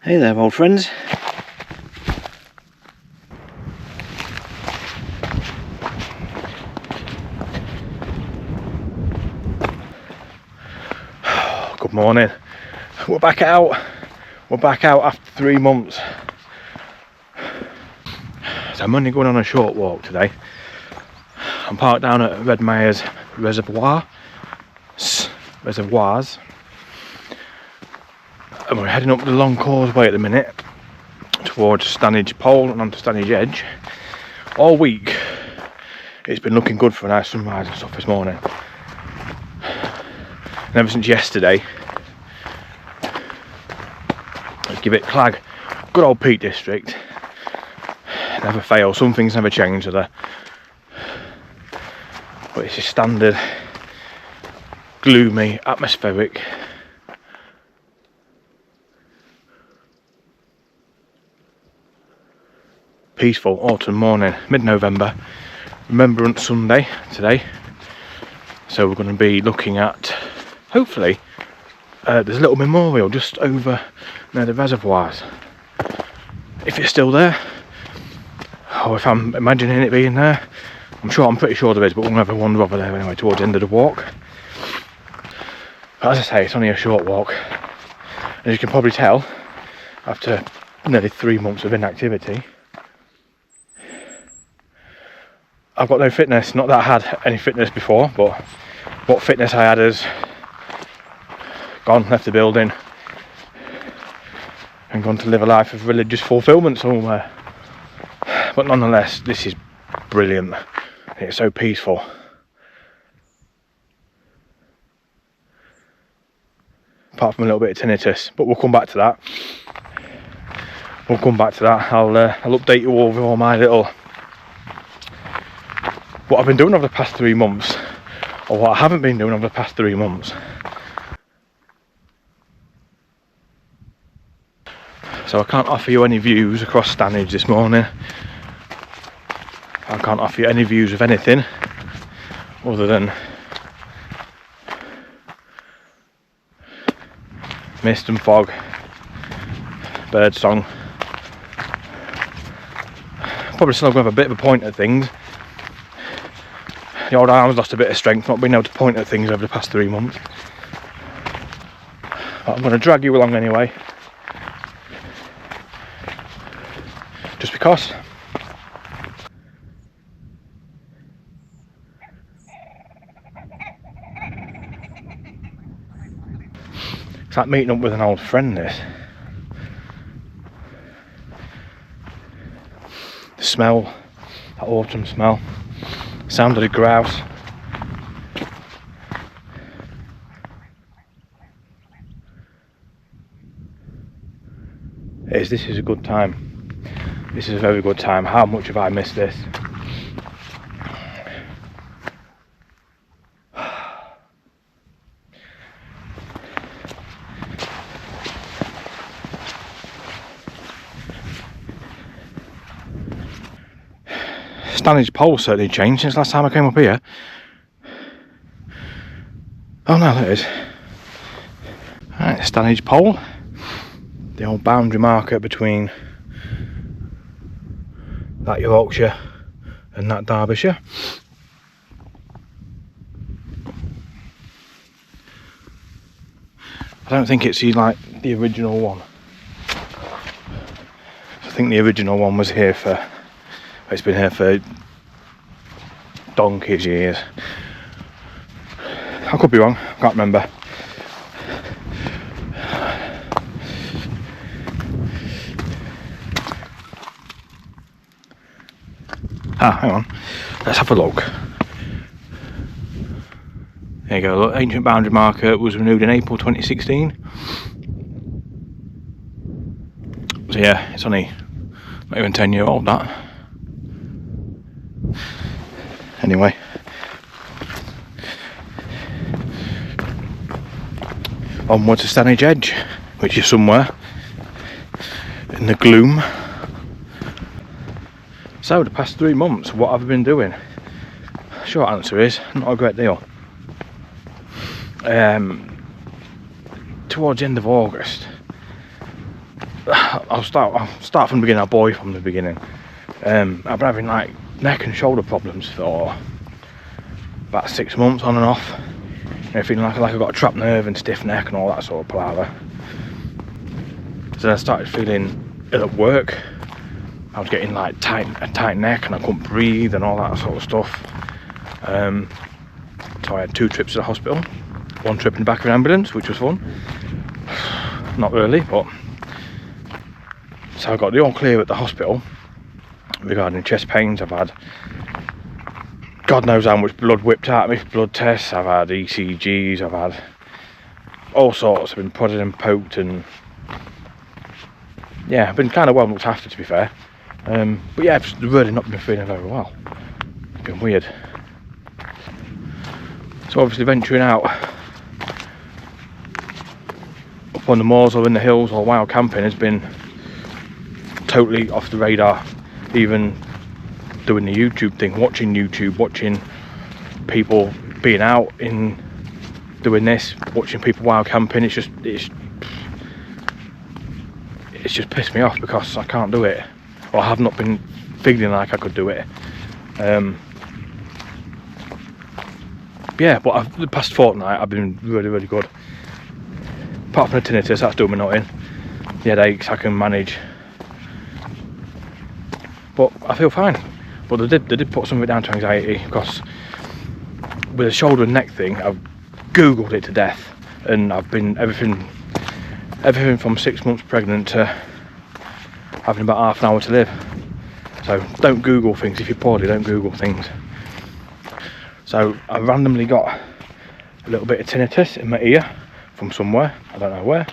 Hey there, old friends. Good morning. We're back out. We're back out after 3 months. So I'm only going on a short walk today. I'm parked down at Redmire's Reservoirs. And we're heading up the long causeway at the minute towards Stanage Pole and onto Stanage Edge. All week it's been looking good for a nice sunrise and stuff this morning. And ever since yesterday, let's give it Clag. Good old Peak District. Never fail. Some things never change, do they? But it's just standard, gloomy, atmospheric. Peaceful autumn morning, mid-November, Remembrance Sunday today. So we're going to be looking at, hopefully, there's a little memorial just over near the reservoirs. If it's still there, or if I'm imagining it being there, I'm pretty sure there is, but we'll have a wander over there anyway towards the end of the walk. But as I say, it's only a short walk. As you can probably tell, after nearly 3 months of inactivity, I've got no fitness. Not that I had any fitness before, but what fitness I had has gone, left the building, and gone to live a life of religious fulfilment somewhere. But nonetheless, this is brilliant. It's so peaceful. Apart from a little bit of tinnitus, but we'll come back to that. I'll update you all with all my little, what I've been doing over the past 3 months, or what I haven't been doing over the past 3 months. So I can't offer you any views across Stanage this morning. I can't offer you any views of anything other than mist and fog, bird song. Probably still going to have a bit of a point at things. The old arm's lost a bit of strength, not being able to point at things over the past 3 months. But I'm going to drag you along anyway. Just because. It's like meeting up with an old friend, this. The smell, that autumn smell. Sound of the grouse. This is a good time. This is a very good time. How much have I missed this? Stanage Pole certainly changed since last time I came up here. Oh no, there it is. Right, Stanage Pole. The old boundary marker between that Yorkshire and that Derbyshire. I don't think it's like the original one. I think the original one was here for, it's been here for donkey's years. I could be wrong, I can't remember. Hang on, let's have a look. There you go, look, ancient boundary marker was renewed in April 2016. So yeah, it's only not even 10 year old, that. Anyway. Onward to Stanage Edge, which is somewhere in the gloom. So the past 3 months, what have I been doing? Short answer is, not a great deal. Towards the end of August, I'll start from the beginning. I'll bore you from the beginning. I've been having like neck and shoulder problems for about 6 months on and off. You know, feeling like I've got a trapped nerve and stiff neck and all that sort of palaver. So I started feeling ill at work. I was getting like a tight neck and I couldn't breathe and all that sort of stuff. So I had 2 trips to the hospital. 1 trip in the back of an ambulance, which was fun. Not really, but... So I got the all clear at the hospital regarding chest pains. I've had God knows how much blood whipped out of me, blood tests. I've had ECGs, I've had all sorts. I've been prodded and poked, and yeah, I've been kind of well looked after, to be fair. But yeah, I've really not been feeling very well. It's been weird. So obviously venturing out up on the moors or in the hills or wild camping has been totally off the radar. Even doing the YouTube thing, watching YouTube, watching people being out in doing this, watching people wild camping, it's just pissed me off because I can't do it, or I have not been feeling like I could do it. Yeah, but the past fortnight I've been really good. Apart from the tinnitus, that's doing me nothing. The headaches I can manage, but I feel fine. But they did put some of it down to anxiety, because with the shoulder and neck thing, I've googled it to death, and I've been everything from 6 months pregnant to having about half an hour to live. So don't Google things. If you're poorly, don't Google things. So I randomly got a little bit of tinnitus in my ear from somewhere, I don't know where.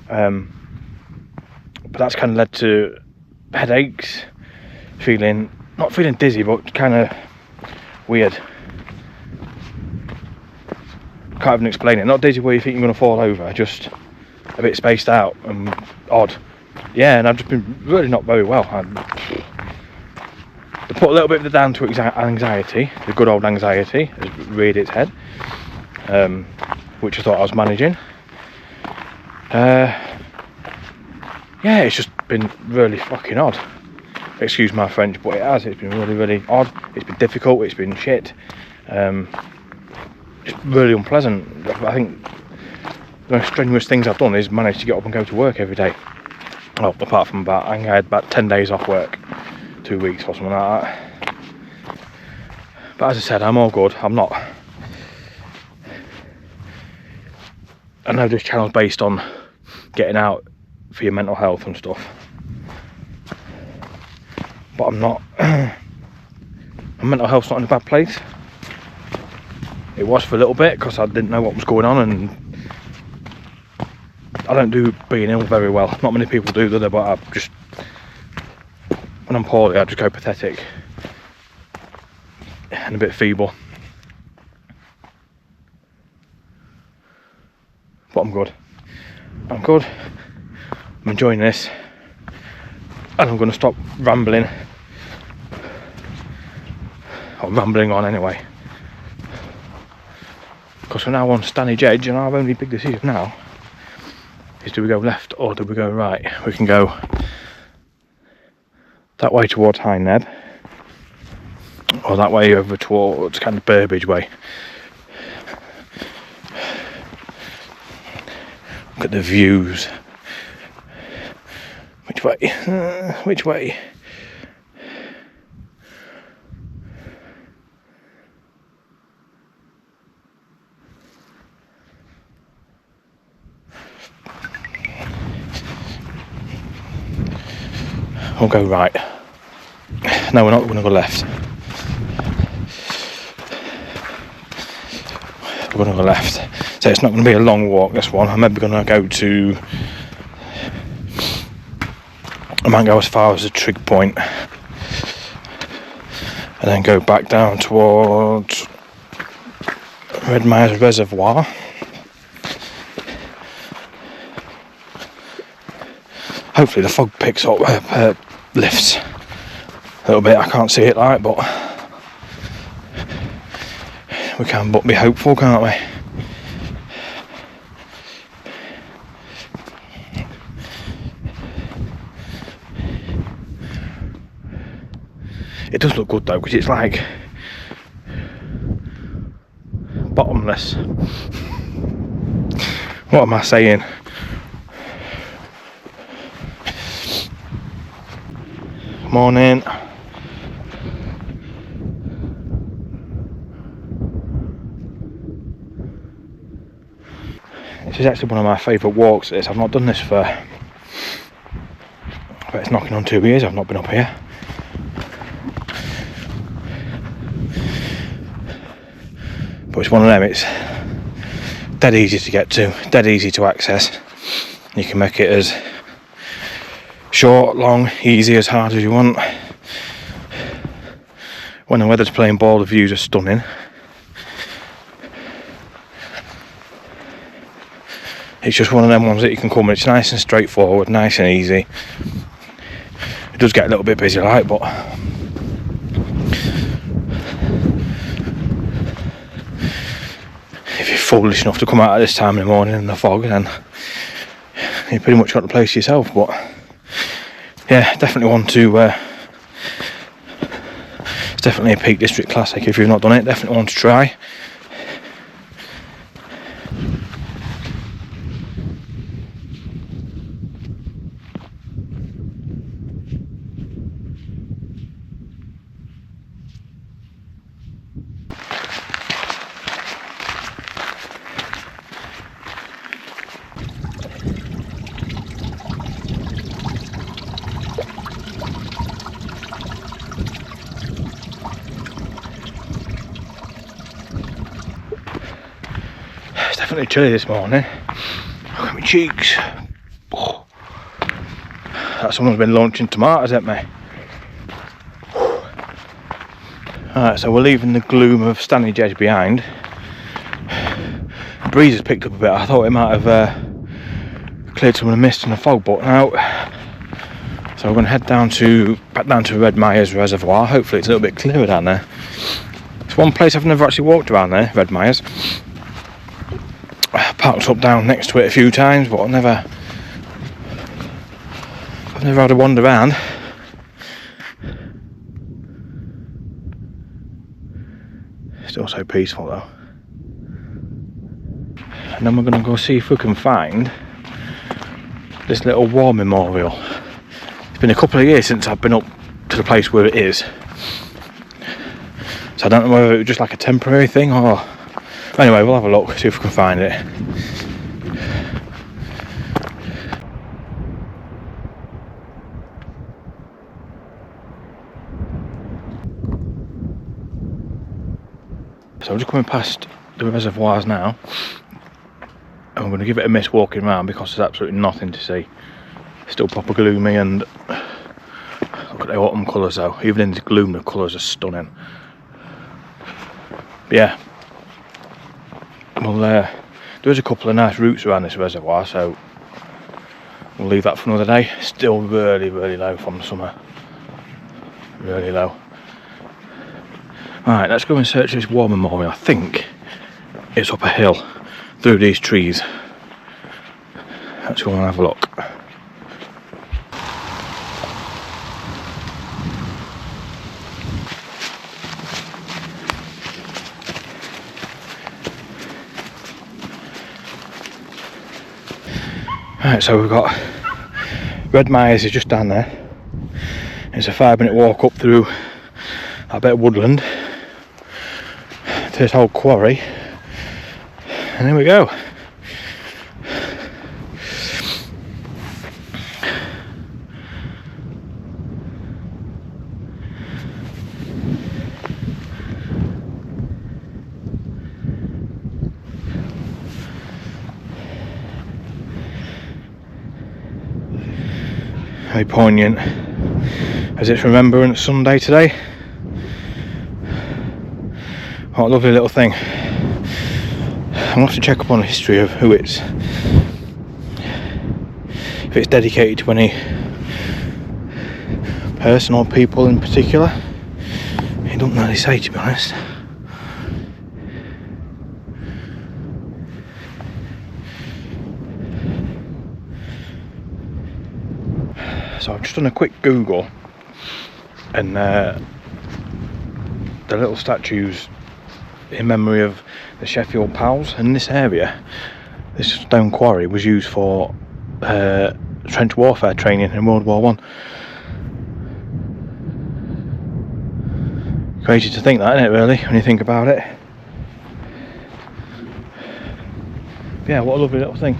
But that's kind of led to headaches, not feeling dizzy, but kind of weird. Can't even explain it. Not dizzy where you think you're going to fall over, just a bit spaced out and odd. Yeah, and I've just been really not very well. They put a little bit of it down to anxiety. The good old anxiety has reared its head, which I thought I was managing. Yeah, it's just been really fucking odd. Excuse my French, but it has. It's been really odd. It's been difficult. It's been shit. Just really unpleasant. I think the most strenuous things I've done is manage to get up and go to work every day. Well, apart from I think I had about 10 days off work, 2 weeks or something like that. But as I said, I'm all good. I know this channel's based on getting out for your mental health and stuff, but I'm not. My mental health's not in a bad place. It was for a little bit because I didn't know what was going on, and I don't do being ill very well. Not many people do that, but I just, when I'm poorly, I just go pathetic and a bit feeble. But I'm good. I'm enjoying this, and I'm going to stop rambling. Or rambling on anyway. Because we're now on Stanage Edge, and our only big decision now is, do we go left or do we go right? We can go that way towards High Neb, or that way over towards kind of Burbage way. Look at the views. Which way? Which way? We'll go right. No, we're not going to go left. We're going to go left. So it's not going to be a long walk, this one. I'm maybe going to go to... I might go as far as the Trig Point, and then go back down towards Red Myers Reservoir. Hopefully the fog picks up, lifts a little bit. I can't see it like, but we can but be hopeful, can't we? It does look good though, because it's like bottomless. What am I saying? Morning. This is actually one of my favourite walks. This, I've not done this for, I bet it's knocking on 2 years I've not been up here. But it's one of them, it's dead easy to get to, dead easy to access. You can make it as short, long, easy, as hard as you want. When the weather's playing ball, the views are stunning. It's just one of them ones that you can come, and it's nice and straightforward, nice and easy. It does get a little bit busy, like, but if you're foolish enough to come out at this time in the morning in the fog, then you pretty much got the place yourself. But yeah, definitely one to it's definitely a Peak District classic. If you've not done it, definitely one to try. Definitely chilly this morning. Look at my cheeks. Oh. That someone's been launching tomatoes at me. Alright, so we're leaving the gloom of Stanage Edge behind. The breeze has picked up a bit. I thought it might have cleared some of the mist and the fog, but now. So we're going to head back down to Red Myers Reservoir. Hopefully it's a little bit clearer down there. It's one place I've never actually walked around there, Red Myers. Parked up down next to it a few times, but I've never had a wander around. Still so peaceful though. And then we're going to go see if we can find this little war memorial. It's been a couple of years since I've been up to the place where it is, so I don't know whether it was just like a temporary thing or. Anyway, we'll have a look, see if we can find it. So I'm just coming past the reservoirs now, and I'm going to give it a miss walking around because there's absolutely nothing to see. It's still proper gloomy, and look at the autumn colours though. Even in the gloom, the colours are stunning. But yeah. Well, there's a couple of nice routes around this reservoir, so we'll leave that for another day. Still really, really low from the summer. Really low. Alright, let's go and search this war memorial. I think it's up a hill through these trees. Let's go and have a look. Right, so we've got Red Myers is just down there. It's a 5-minute walk up through that bit of woodland to this old quarry, and here we go. Very poignant as it's Remembrance Sunday today. What a lovely little thing. I'll have to check up on the history of who it's, if it's dedicated to any person or people in particular. It doesn't really say, to be honest. So I've just done a quick Google, and the little statues in memory of the Sheffield Pals. And this area, this stone quarry, was used for trench warfare training in World War One. Crazy to think that, isn't it, really, when you think about it? Yeah, what a lovely little thing.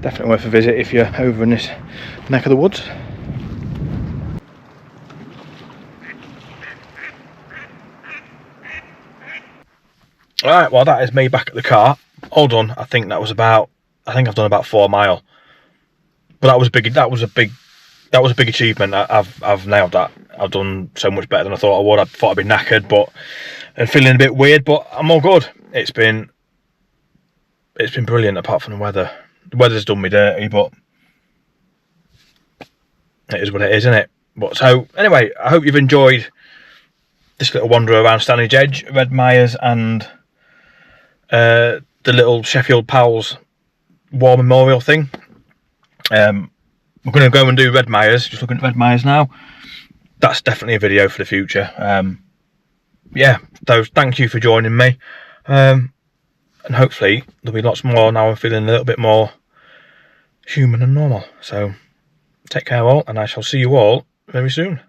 Definitely worth a visit if you're over in this neck of the woods. Alright, well that is me back at the car. All done. I think I've done about 4 miles. But that was a big achievement. I've nailed that. I've done so much better than I thought I would. I thought I'd be knackered and feeling a bit weird, but I'm all good. It's been brilliant apart from the weather. The weather's done me dirty, but it is what it is, isn't it? But so anyway, I hope you've enjoyed this little wander around Stanage Edge, Red Myers, and the little Sheffield Pals War Memorial thing. We're going to go and do Red Myers. Just looking at Red Myers now. That's definitely a video for the future. Yeah, so thank you for joining me. And hopefully there'll be lots more now I'm feeling a little bit more human and normal. So take care all, and I shall see you all very soon.